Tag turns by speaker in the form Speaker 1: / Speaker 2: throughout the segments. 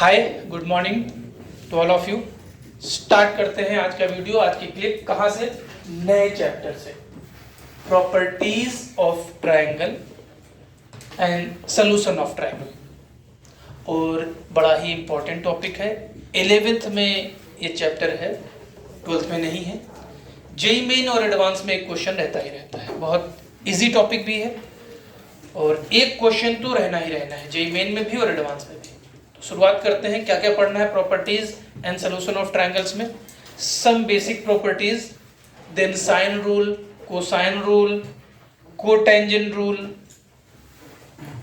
Speaker 1: Hi, good morning to all of you. Start करते हैं आज का वीडियो, आज की क्लिप। कहाँ से? नए चैप्टर से, properties of triangle and solution of triangle. और बड़ा ही इंपॉर्टेंट टॉपिक है। 11th में ये चैप्टर है, 12th में नहीं है। जेईई मेन और एडवांस में एक क्वेश्चन रहता ही रहता है। बहुत इजी टॉपिक भी है और एक क्वेश्चन तो रहना ही रहना है, जेईई मेन में भी और एडवांस में भी। तो शुरुआत करते हैं। क्या क्या पढ़ना है properties and solution of triangles में? Some basic properties, then sine rule, cosine rule, cotangent rule,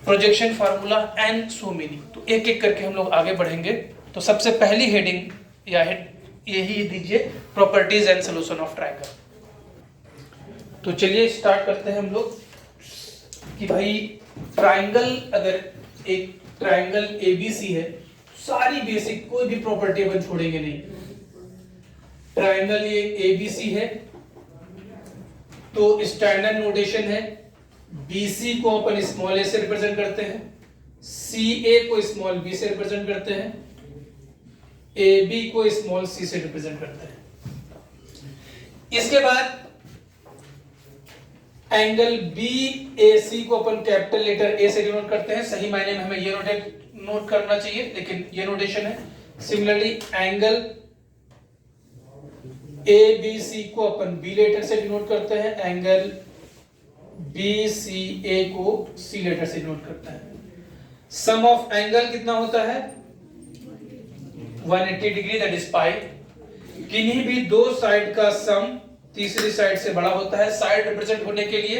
Speaker 1: projection formula and so many. तो एक एक करके हम लोग आगे बढ़ेंगे। तो सबसे पहली हेडिंग या यही दीजिए, properties and solution of triangle. तो चलिए स्टार्ट करते हैं हम लोग कि भाई ट्रायंगल, अगर एक ट्रायंगल ABC है, सारी बेसिक कोई भी प्रॉपर्टी अपन छोड़ेंगे नहीं। ट्रायंगल ये ABC है तो स्टैंडर्ड नोटेशन है, BC को अपन स्मॉल a से रिप्रेजेंट करते हैं, CA को स्मॉल b से रिप्रेजेंट करते हैं, AB को स्मॉल c से रिप्रेजेंट करते हैं। इसके बाद एंगल BAC को अपन कैपिटल लेटर A से डिनोट करते हैं। सही मायने में हमें ये नोट करना चाहिए, लेकिन ये नोटेशन है। सिमिलरली एंगल ABC को अपन B लेटर से डिनोट करते हैं, एंगल BCA को C लेटर से डिनोट करते हैं। सम ऑफ एंगल कितना होता है? 180 डिग्री, दैट इज पाई। किन्हीं भी दो साइड का सम तीसरी साइड से बड़ा होता है। साइड रिप्रेजेंट होने के लिए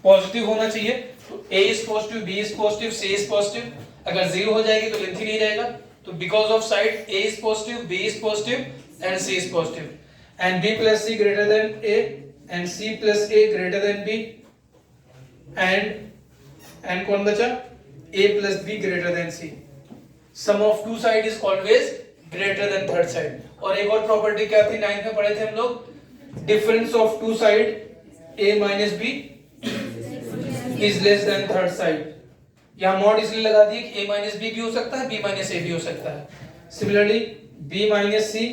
Speaker 1: पॉजिटिव होना चाहिए, तो A is positive, B is positive, C is positive. अगर जीरो हो जाएगी तो लेंथ ही नहीं रहेगा। तो because of side A is positive, B is positive and C is positive, and B plus C greater than A and C plus A greater than B and कौन बचा? A plus B greater than C. Sum of two side is always greater than third side. और एक और property क्या थी, 9th में पढ़े थे हम लोग, difference of two side A minus B is less than third side। यहाँ मॉड इसलिए लगा दिए कि A minus B भी हो सकता है, B minus A भी हो सकता है। Similarly B minus C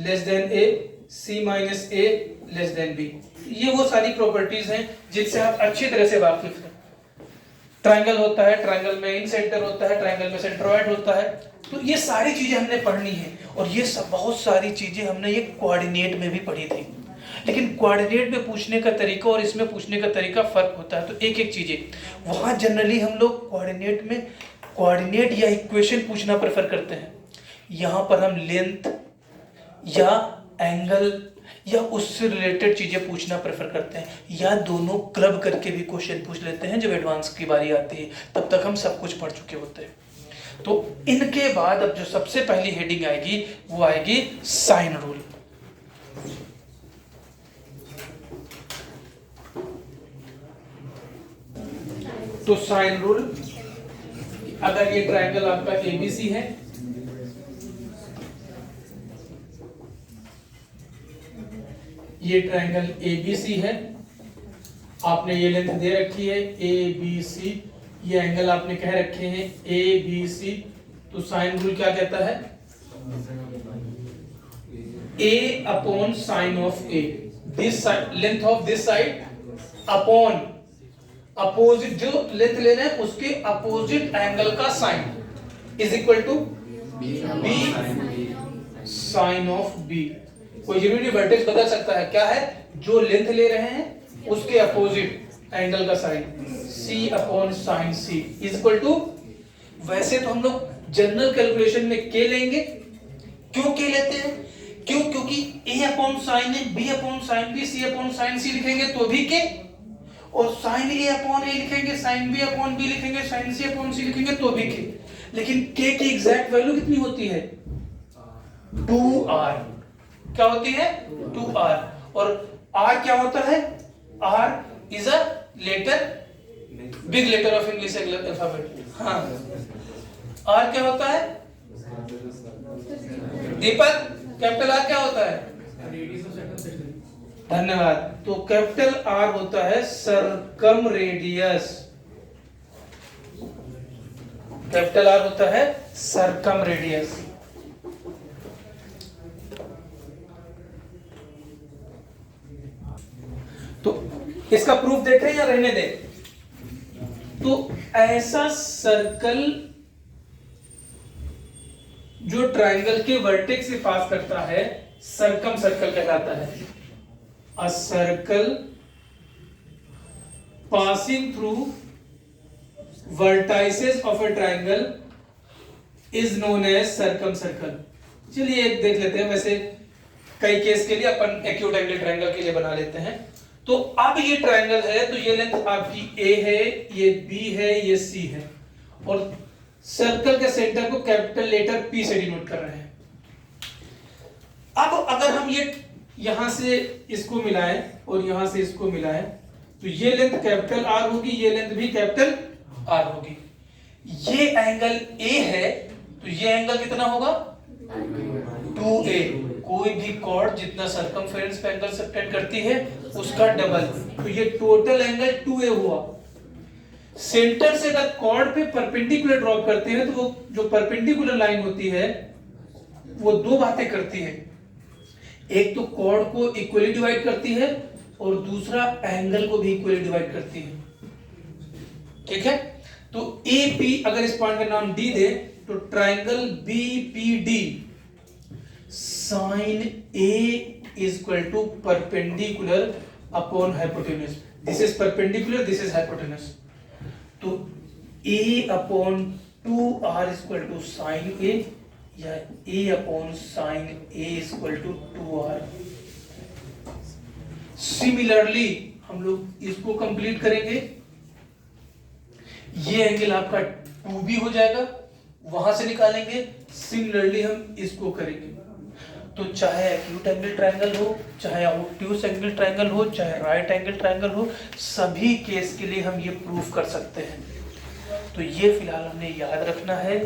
Speaker 1: less than A, C minus A less than B। ये वो सारी प्रॉपर्टीज हैं जिनसे आप अच्छी तरह से वाकिफ हैं। ट्रायंगल होता है, ट्रायंगल में इन सेंटर होता है, ट्रायंगल में सेंट्रोइड होता है। तो ये सारी चीजें हमने पढ़नी है, और ये सब बहुत सारी चीजें हमने ये कोऑर्डिनेट में भी पढ़ी थी। लेकिन कोऑर्डिनेट में पूछने का तरीका और इसमें पूछने का तरीका फर्क होता है। तो एक एक चीजें वहां जनरली हम लोग कोऑर्डिनेट में कोऑर्डिनेट या इक्वेशन पूछना प्रेफर करते हैं। यहाँ पर हम लेंथ या एंगल या उससे रिलेटेड चीजें पूछना प्रेफर करते हैं, या दोनों क्लब करके भी क्वेश्चन पूछ लेते हैं। जब एडवांस की बारी आती है तब तक हम सब कुछ पढ़ चुके होते हैं। तो इनके बाद अब जो सबसे पहली हेडिंग आएगी वो आएगी साइन रूल। तो साइन रूल, अगर ये ट्रायंगल आपका ABC है, ये ट्रायंगल ABC है, आपने ये लेंथ दे रखी है ABC, ये एंगल आपने कह रखे हैं ABC। तो साइन रूल क्या कहता है? A upon sine of A, this length of this side upon opposite, जो लेंथ लेना है उसके अपोजिट एंगल का sine is equal to B sine of B। कोई जरूरी वर्टेक्स बदल सकता है, क्या है? जो लेंथ ले रहे हैं उसके अपोजिट एंगल का sine, C upon sine C is equal to, वैसे तो हम लोग जनरल कैलकुलेशन में K लेंगे। क्यों K लेते हैं? क्यों? क्योंकि A upon sine A, B upon sine B, C upon sine C लिखेंगे तो भी K, और साइन A अपॉन A लिखेंगे, साइन B अपॉन B लिखेंगे, साइन C अपॉन C लिखेंगे तो भी K। लेकिन K की एग्जैक्ट वैल्यू कितनी होती है? 2R। क्या होती है? 2R। और R क्या होता है? R is a letter, big letter of English alphabet। हाँ, R क्या होता है? दीपक, कैपिटल R क्या होता है? धन्यवाद। तो कैपिटल R होता है सरकम रेडियस, कैपिटल आर होता है सर्कम रेडियस। तो इसका प्रूफ देखें या रहने दें? तो ऐसा सर्कल जो ट्रायंगल के वर्टेक्स से पास करता है सर्कम सर्कल कहलाता है। A circle passing through vertices of a triangle is known as circumcircle. चलिए एक देख लेते हैं, वैसे कई केस के लिए अपन एक्यूट एंगल ट्रायंगल के लिए बना लेते हैं। तो अब ये ट्रायंगल है, तो ये लेंथ आपकी ए है, ये बी है, ये सी है, और सर्कल के सेंटर को कैपिटल लेटर पी से डिनोट कर रहे हैं। अब अगर हम ये यहां से इसको मिलाएं और यहां से इसको मिलाएं, तो ये लेंथ कैपिटल आर होगी, ये लेंथ भी कैपिटल आर होगी। ये एंगल ए है, तो ये एंगल कितना होगा 2a। कोई भी कॉर्ड जितना सर्कमफेरेंस पे एंगल सबटेंड करती है उसका डबल, तो ये टोटल एंगल 2a हुआ। सेंटर से अगर कॉर्ड पे परपेंडिकुलर ड्रॉप करते हैं तो वो जो परपेंडिकुलर लाइन होती है वो दो बातें करती है, एक तो कॉर्ड को इक्वली डिवाइड करती है और दूसरा एंगल को भी इक्वली डिवाइड करती है। ठीक है, तो AP अगर इस पॉइंट का नाम D दे तो triangle BPD sin A is equal to perpendicular upon hypotenuse. This is perpendicular, this is hypotenuse. तो A upon 2R is equal to sin A या A upon sin A is equal to 2R। Similarly हम लोग इसको complete करेंगे, ये angle आपका 2B हो जाएगा, वहां से निकालेंगे। सिमिलरली हम इसको करेंगे, तो चाहे एक्यूट एंगल ट्रायंगल हो, चाहे ऑब्ट्यूज एंगल ट्रायंगल हो, चाहे राइट एंगल ट्रायंगल हो, सभी केस के लिए हम ये प्रूफ कर सकते हैं। तो ये फिलहाल हमने याद रखना है,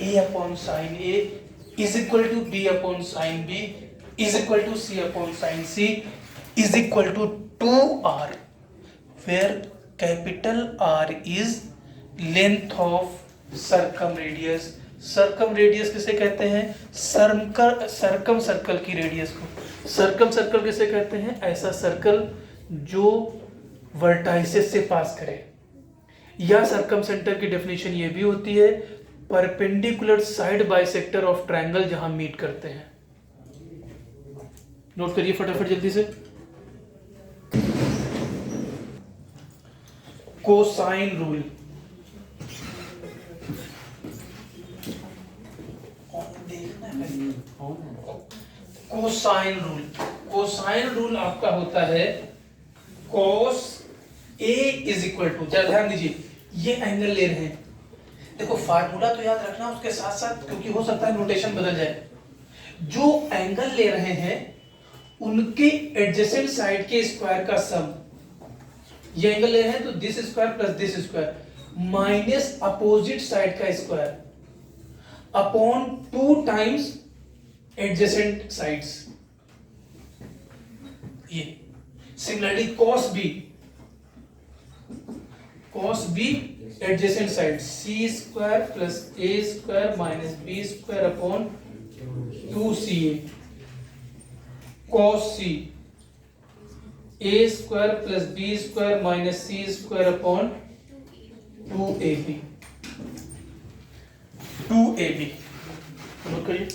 Speaker 1: A upon sine A is equal to B upon sine B is equal to C upon sine C is equal to 2R, where capital R is length of circumradius. Circumradius किसे कहते हैं? Circumcircle की radius को circumcircle किसे कहते हैं? ऐसा circle जो वर्टाइसेस से पास करे। या सर्कम सेंटर की डेफिनेशन ये भी होती है perpendicular side bisector of triangle जहां मीट करते हैं। नोट करिए फटाफट जल्दी से। Cosine rule, cosine rule, cosine rule आपका होता है cos A is equal to, ध्यान दीजिए ये एंगल ले रहे हैं, देखो फार्मूला तो याद रखना उसके साथ साथ, क्योंकि हो सकता है नोटेशन बदल जाए। जो एंगल ले रहे हैं उनके एडजेसेंट साइड के स्क्वायर का सम, ये एंगल ले रहे हैं तो this square plus this square minus opposite side का square upon 2 times adjacent sides. ये similarly cos B adjacent side C square plus A square minus B square upon 2CA, cos C A square plus B square minus C square upon 2AB, 2AB। Note करिए।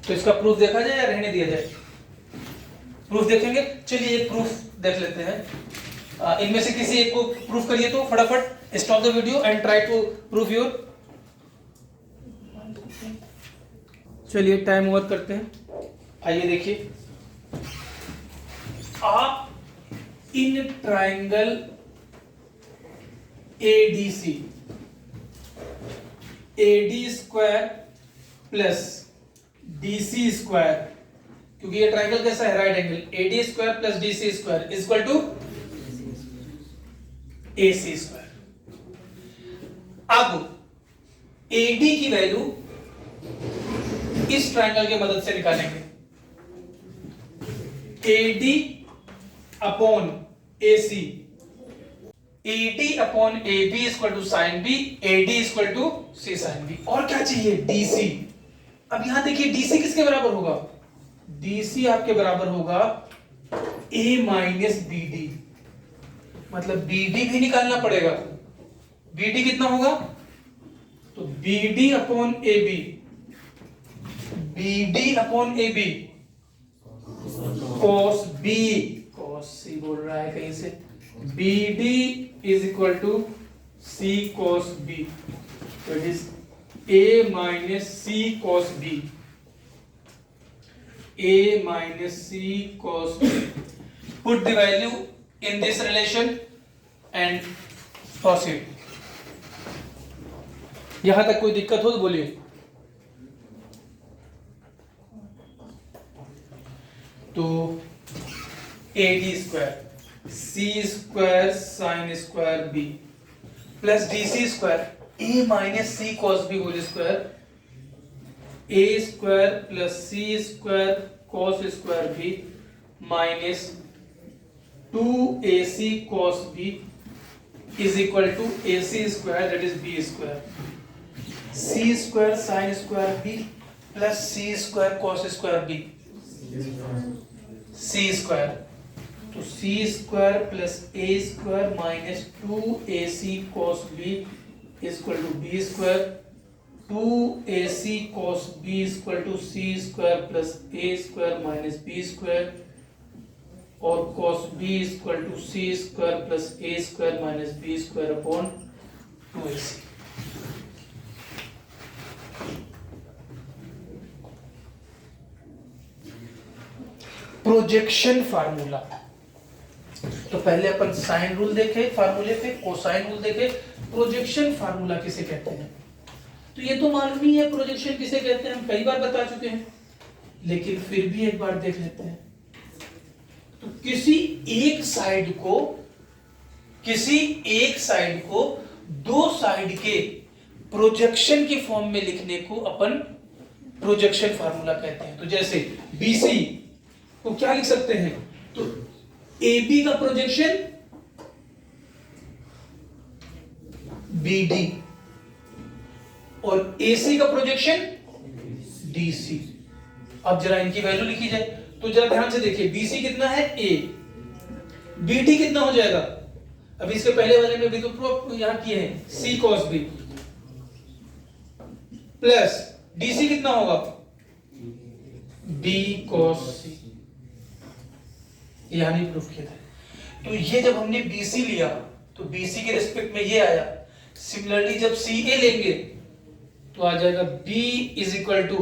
Speaker 1: तो इसका proof देखा जाए या रहने दिया जाए? प्रूफ देखेंगे। चलिए एक प्रूफ देख लेते हैं, इनमें से किसी एक को प्रूफ करिए तो फटाफट stop the video and try to prove your. चलिए टाइम ओवर करते हैं। आइए देखिए, आप in triangle ADC AD square plus DC square, क्योंकि ये ट्रायंगल कैसा है? Right angle. AD square plus DC square is equal to AC square. अब AD की वैल्यू इस ट्रायंगल की मदद से निकालेंगे। AD upon AC AD upon AB equal to sine B, AD equal to C sine B. और क्या चाहिए? DC। अब यहां देखिए DC किसके बराबर होगा? DC आपके बराबर होगा A माइनस BD, मतलब BD भी निकालना पड़ेगा। BD कितना होगा? तो BD upon AB, BD upon AB cos B, cos C बोल रहा है कहीं से, BD is equal to C cos B, so it is A minus C cos B, A minus C cos B. Put the value in this relation and proceed. यहां तक कोई दिक्कत हो तो बोलिए। तो AD square C square sine square B plus DC square A minus C cos B whole square, A square plus C square cos square B minus 2AC cos B is equal to AC square that is B square, C square sine square B plus C square cos square B, C square, तो C square plus A square minus 2AC cos B equal to B square, 2AC cos B equal to C square plus A square minus B square, और cos B equal to C square plus A square minus B square upon 2AC। Projection formula, तो पहले अपन sine rule देखे फार्मूले पे, cosine rule देखे, projection formula किसे कहते हैं? तो ये तो मालूम ही है प्रोजेक्शन किसे कहते हैं, हम कई बार बता चुके हैं, लेकिन फिर भी एक बार देख लेते हैं। तो किसी एक साइड को दो साइड के प्रोजेक्शन की फॉर्म में लिखने को अपन प्रोजेक्शन फार्मूला कहते हैं। तो जैसे BC को क्या लिख सकते हैं? तो AB का प्रोजेक्शन BD और AC का प्रोजेक्शन DC। अब जरा इनकी वैल्यू लिखी जाए, तो जरा ध्यान से देखिए, BC कितना है A, BD कितना हो जाएगा? अब इसके पहले वाले में भी तो प्रूफ यहां किए हैं, C cos B plus DC कितना होगा? B cos C, यहां नहीं प्रूफ किया था। तो ये जब हमने BC लिया तो BC के रिस्पेक्ट में ये आया, सिमिलरली जब CA लेंगे तो आ जाएगा B is equal to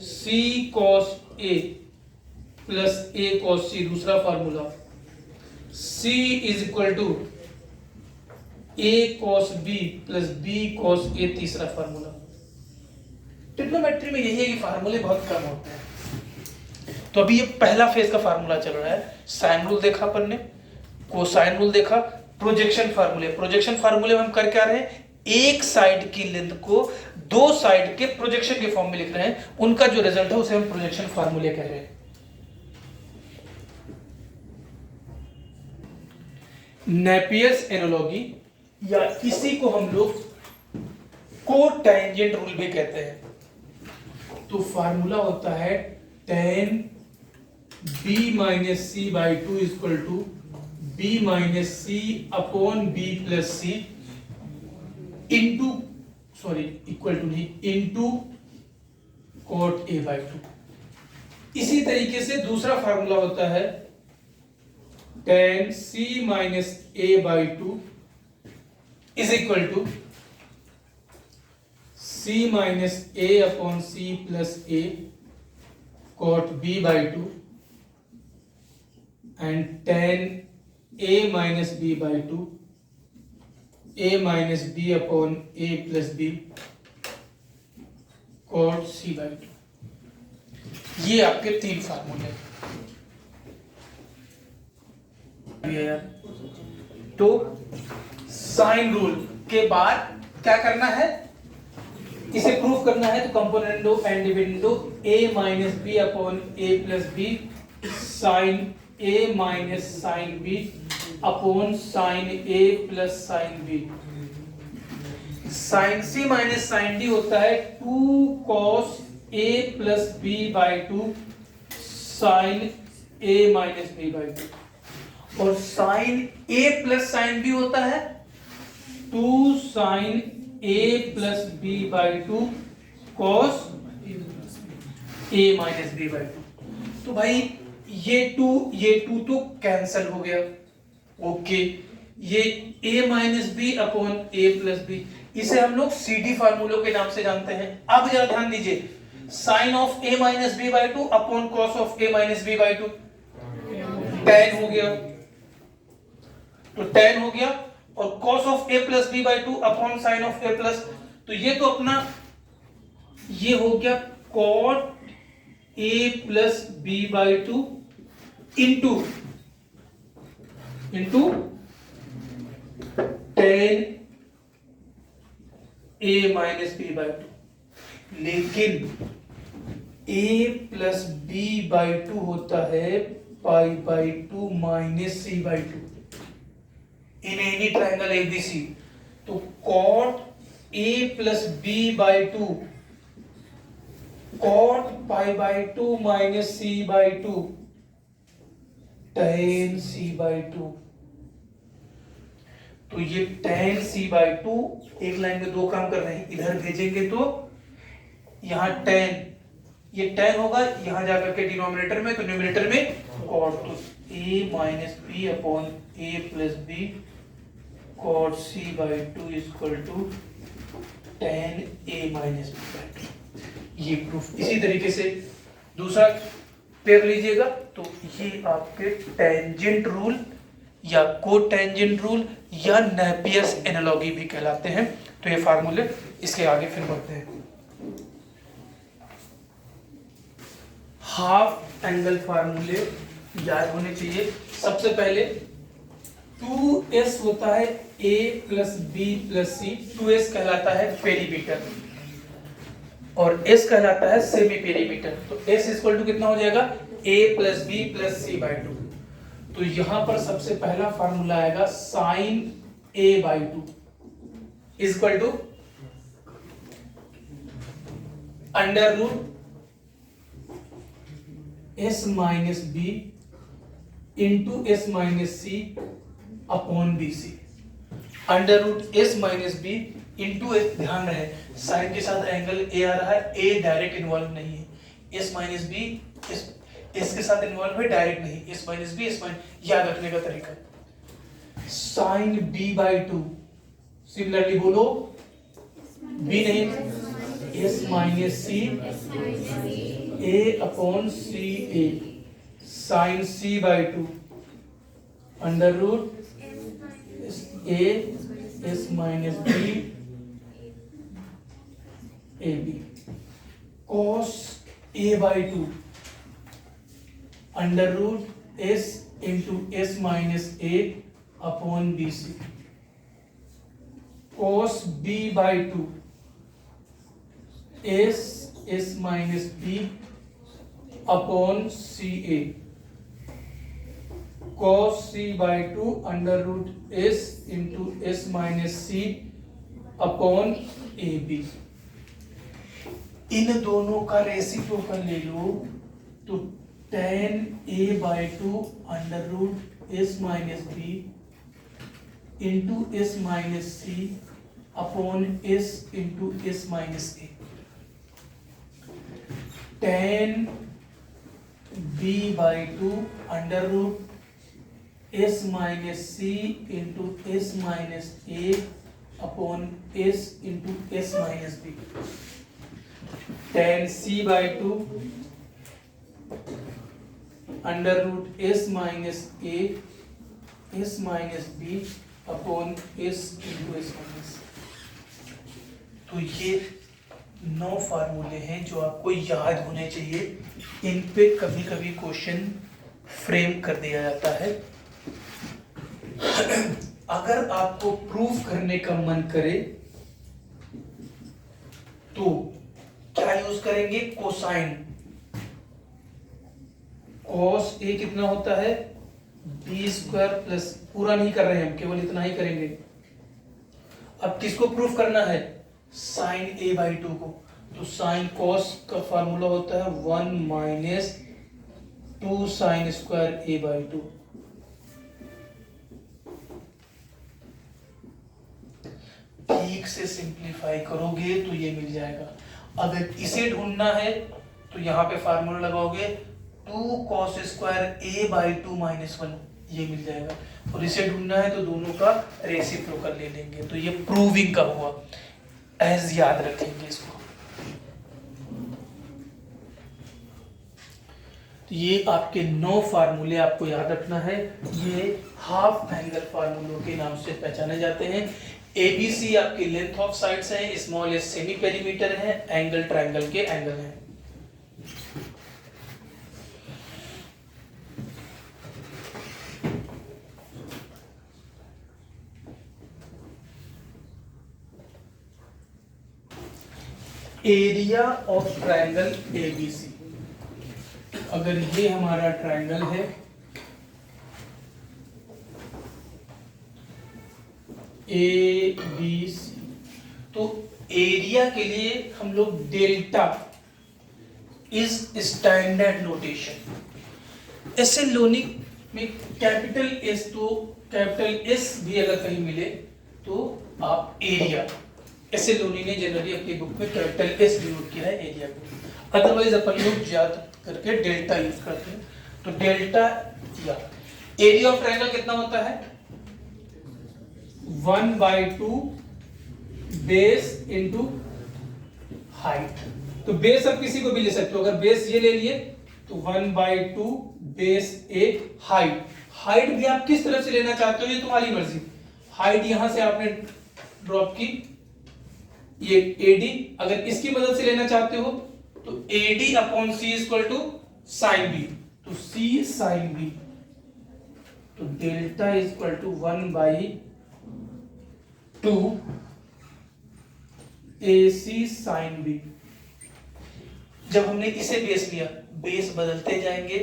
Speaker 1: C cos A plus A cos C, दूसरा formula, C is equal to A cos B plus B cos A, तीसरा फार्मूला। ट्रिग्नोमेट्री में यही है कि फार्मूले बहुत कम होते हैं। तो अभी ये पहला फेज का फार्मूला चल रहा है, साइन रूल देखा अपन ने, कोसाइन रूल देखा, प्रोजेक्शन फार्मूले में हम कर क्या रहे हैं? एक साइड की लेंथ को दो साइड के प्रोजेक्शन के फॉर्म में लिख रहे हैं, उनका जो रिजल्ट है उसे हम प्रोजेक्शन फार्मूले कह रहे हैं। नेपियर्स एनालॉजी या इसी को हम लोग कोटेंजेंट रूल भी कहते हैं। तो फार्मूला होता है tan B minus C by 2 equal to B minus C upon B plus C into equal to नहीं, इंटू cot A बाई 2। इसी तरीके से दूसरा फार्मूला होता है tan C minus A by 2 is equal to C minus A upon C plus A cot B by 2 and tan A minus B by 2 A minus B upon A plus B cot C by 2। ये आपके तीन फार्मूले हैं। तो sine rule के बाद क्या करना है? इसे प्रूफ करना है तो componendo and dividendo A minus B upon A plus B sine A minus sine B upon sine A plus sine B. Sine C minus sine D होता है 2 cos a plus B by 2 sine a minus B by 2, और sine a plus sine B होता है 2 sine a plus B by 2 cos a minus B by 2। तो भाई ये to तो cancel हो गया, ओके। ये a minus B upon a plus B, इसे हम लोग CD फार्मूलों के नाम से जानते हैं। अब जरा ध्यान दीजिए, sine of a minus B by 2 upon cos of a minus B by 2, tan हो गया, तो tan हो गया, और cos of a plus B by 2 upon sine of a plus, तो ये तो अपना ये हो गया cot a plus B by 2 into tan a minus B by 2। लेकिन a प्लस बी बाई 2 होता है pi by 2 minus C by 2 in any triangle ABC। तो cot a plus B by 2 cot pi by 2 minus C by 2 tan c by 2। तो ये tan c by 2 एक line में दो काम कर रहे हैं, इधर भेजेंगे तो यहां tan, ये tan होगा यहां जाकर के डिनोमिनेटर में, तो न्यूमरेटर में cot, तो a minus B upon a plus B cot c by 2 equal to tan a minus B by 2। ये प्रूफ। इसी तरीके से दूसरा पेयर लीजिएगा, तो ये आपके टेंजेंट रूल या कोटेंजेंट रूल या नेपियर्स एनालॉजी भी कहलाते हैं। तो ये फार्मूले, इसके आगे फिर बढ़ते हैं। हाफ एंगल फार्मूले याद होने चाहिए। सबसे पहले 2s होता है a plus B plus C, 2s कहलाता है पेरीमीटर और s कहलाता है सेमी पेरीमीटर। तो s इक्वल टू कितना हो जाएगा, a plus B plus C by 2। तो यहां पर सबसे पहला फार्मूला आएगा sine a by 2 equal to under root s minus B into s minus C upon B C. Under root s minus B into S, ध्यान रहे sign के साथ एंगल a आ रहा है, a डायरेक्ट इन्वॉल्व नहीं है, s minus B इस के साथ इन्वॉल्व है, डायरेक्ट नहीं, s minus B, s minus, याद रखने का तरीका। साइन b बाई 2 सिमिलरली बोलो b नहीं, s minus C a upon C a sine c by 2 under root a s minus b a b cos a by 2 under root s into s minus a upon B C. cos b by 2 s minus b upon C a। cos c by 2 under root s into s minus c upon A B. इन दोनों का reciprocal ले लो तो tan a by 2 under root s minus B into s minus C upon s into s minus A. tan b by 2 under root s minus C into s minus A upon s into s minus B. tan c by 2 under root s minus a s minus b upon s into s minus. तो ये 9 फार्मूले हैं जो आपको याद होने चाहिए। इन पे कभी कभी क्वेश्चन फ्रेम कर दिया जाता है। अगर आपको प्रूफ करने का मन करे तो क्या यूज करेंगे, कोसाइन। cos a कितना होता है बी स्क्वायर प्लस, पूरा नहीं कर रहे हैं हम, केवल इतना ही करेंगे। अब किसको प्रूफ करना है? साइन ए बाई टू को। तो साइन कॉस का फार्मूला होता है 1 minus 2 sine square A by two. ठीक से सिंप्लीफाई करोगे तो ये मिल जाएगा। अगर इसे ढूंढना है तो यहाँ पे फार्मूला लगाओगे 2 cos square A by two minus 1, ये मिल जाएगा। और इसे ढूंढना है तो दोनों का रेसिप्रोकल ले लेंगे, तो ये प्रूविंग का हुआ। एज याद रखेंगे इसको। तो ये आपके 9 फार्मूले आपको याद रखना है। ये हाफ एंगल फार्मूलों के नाम से पहचाने जाते हैं। ABC आपकी लेंथ ऑफ साइड्स हैं, स्मॉल एस सेमी पेरीमीटर है, एंगल ट्रायंगल के एंगल हैं। एरिया ऑफ ट्रायंगल ABC, अगर ये हमारा ट्रायंगल है ABC, तो एरिया के लिए हम लोग डेल्टा इज स्टैंडर्ड नोटेशन। ऐसे लोनिक में कैपिटल एस, तो कैपिटल एस भी अगर कहीं मिले तो आप एरिया, ऐसे लोनी ने जनरली अपनी बुक में कैपिटल एस डिनोट किया है एरिया को। अदरवाइज अपन लोग ज्यादा करके डेल्टा यूज करते हैं। तो डेल्टा या एरिया ऑफ ट्रायंगल कितना होता है? 1/2 बेस इंटू हाइट। तो बेस आप किसी को भी ले सकते हो, अगर बेस ये ले लिए तो 1/2 बेस ए हाइट। हाइट भी आप किस तरफ से लेना चाहते हो ये तुम्हारी मर्जी। हाइट यहां से आपने ड्रॉप की, ये AD, अगर इसकी मदद से लेना चाहते हो तो AD upon C equal to sine B, तो C साइन बी, तो delta equal to 1/2 AC sine B. जब हमने इसे बेस लिया, बेस बदलते जाएंगे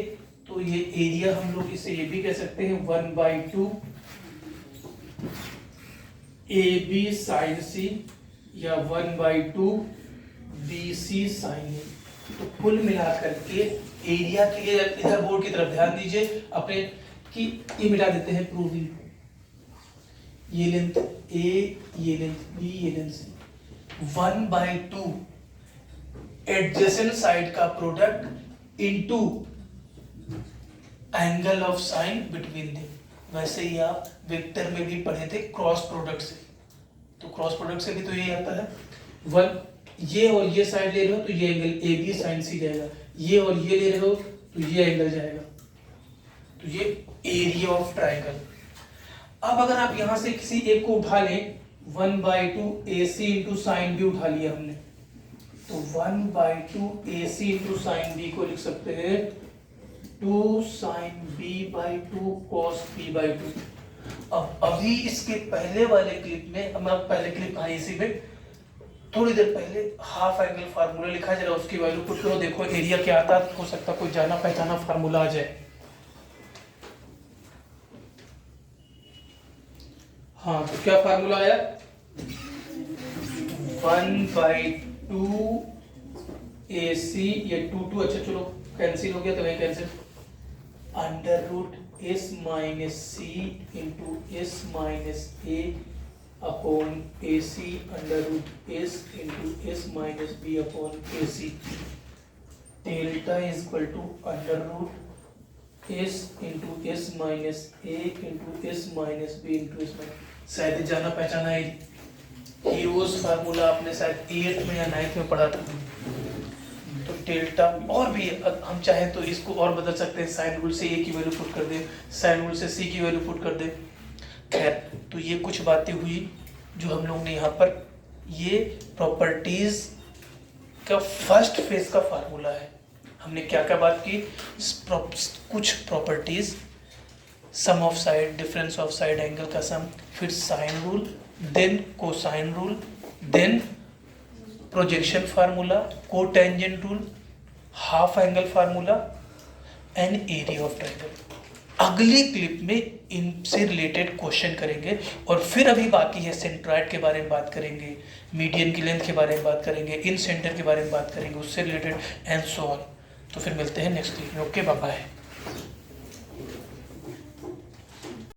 Speaker 1: तो ये एरिया हम लोग इसे ये भी कह सकते हैं 1/2 AB साइन C या 1/2 BC साइन ए। तो कुल मिलाकर के एरिया के लिए इधर बोर्ड की तरफ ध्यान दीजिए अपने कि ये मिला देते हैं प्रूविंग। ये लेंथ A, ये लेंथ B, ये लेंथ C, 1/2 एडजेसेंट साइड का product into angle of sine between them. वैसे ही आप वेक्टर में भी पढ़े थे क्रॉस प्रोडक्ट से, तो क्रॉस प्रोडक्ट से भी तो ये आता है। वन ये और ये साइड ले रहे हो तो ये एंगल AB साइन C जाएगा, ये और ये ले रहे हो तो ये एंगल जाएगा। तो ये एरिया ऑफ ट्रायंगल। अब अगर आप यहां से किसी एक को उठा लें, 1/2 AC इंटू साइन बी उठा लिया हमने, तो 1/2 AC इंटू साइन बी को लिख सकते हैं 2 साइन B/2 cos B/2। अब अभी इसके पहले वाले क्लिप में, हमारा पहले क्लिप था इसी में, थोड़ी देर पहले हाफ एंगल फार्मूला लिखा, जरा उसकी वैल्यू पुट करो, देखो एरिया क्या आता है। हो सकता कोई जाना पहचाना फार्मूला आ जाए। हाँ, तो क्या फार्मूला आया? 1/2 AC, ये 2 अच्छा चलो कैंसिल हो गया, तो वही cancel, under root S minus C into S minus A upon AC under root S into S minus B upon AC। Delta is equal to under root S into S minus A into S minus B into S minus. शायद जाना पहचाना है, heroes formula आपने शायद 8th में या 9th में पढ़ा था। तो डेल्टा, और भी हम चाहें तो इसको और बदल सकते हैं, साइन रूल से A की वैल्यू पुट कर दे, साइन रूल से C की वैल्यू पुट कर दे। खैर, तो ये कुछ बातें हुई जो हम लोग ने यहाँ पर, ये प्रॉपर्टीज का फर्स्ट फेज का फार्मूला है। हमने क्या क्या बात की? कुछ properties, sum of side, difference of side angle का सम, फिर sine rule, then cosine rule, then projection formula, cotangent rule, half angle formula and area of triangle. अगली क्लिप में इनसे रिलेटेड क्वेश्चन करेंगे, और फिर अभी बाकी है सेंट्रॉइड के बारे में बात करेंगे, मीडियन की लेंथ के बारे में बात करेंगे, इन सेंटर के बारे में बात करेंगे, उससे रिलेटेड एंड सो ऑन। तो फिर मिलते हैं नेक्स्ट क्लिप में। Okay, bye bye.